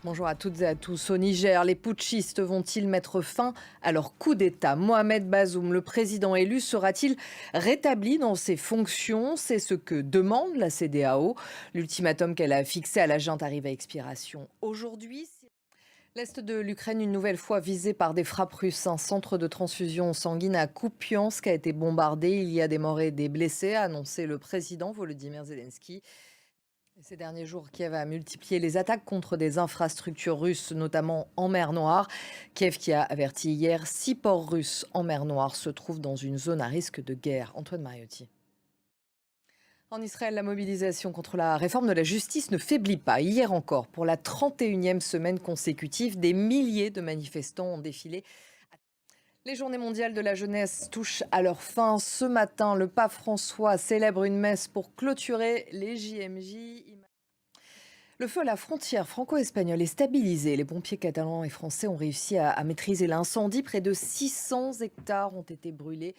Bonjour à toutes et à tous. Au Niger, les putschistes vont-ils mettre fin à leur coup d'État? Mohamed Bazoum, le président élu, sera-t-il rétabli dans ses fonctions? C'est ce que demande la CEDEAO. L'ultimatum qu'elle a fixé à la junte arrive à expiration aujourd'hui. L'est de l'Ukraine, une nouvelle fois visé par des frappes russes. Un centre de transfusion sanguine à Kupiansk a été bombardé. Il y a des morts et des blessés, a annoncé le président Volodymyr Zelensky. Ces derniers jours, Kiev a multiplié les attaques contre des infrastructures russes, notamment en mer Noire. Kiev qui a averti hier, 6 ports russes en mer Noire se trouvent dans une zone à risque de guerre. Antoine Mariotti. En Israël, la mobilisation contre la réforme de la justice ne faiblit pas. Hier encore, pour la 31e semaine consécutive, des milliers de manifestants ont défilé. Les journées mondiales de la jeunesse touchent à leur fin. Ce matin, le pape François célèbre une messe pour clôturer les JMJ. Le feu à la frontière franco-espagnole est stabilisé. Les pompiers catalans et français ont réussi à maîtriser l'incendie. Près de 600 hectares ont été brûlés.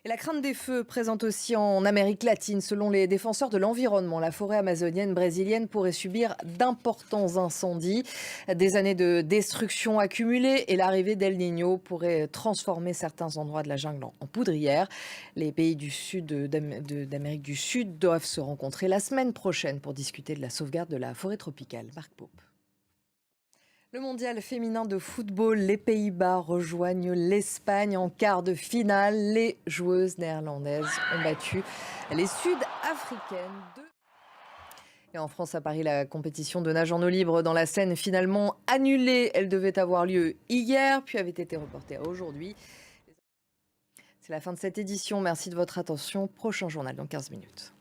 Et la crainte des feux présente aussi en Amérique latine. Selon les défenseurs de l'environnement, la forêt amazonienne brésilienne pourrait subir d'importants incendies. Des années de destruction accumulée et l'arrivée d'El Niño pourrait transformer certains endroits de la jungle en poudrière. Les pays du sud d'Amérique du Sud doivent se rencontrer la semaine prochaine pour discuter de la sauvegarde de la forêt tropicale. Marc Pope. Le mondial féminin de football, les Pays-Bas rejoignent l'Espagne en quart de finale. Les joueuses néerlandaises ont battu les Sud-Africaines. Et en France, à Paris, la compétition de nage en eau libre dans la Seine finalement annulée. Elle devait avoir lieu hier, puis avait été reportée à aujourd'hui. C'est la fin de cette édition. Merci de votre attention. Prochain journal dans 15 minutes.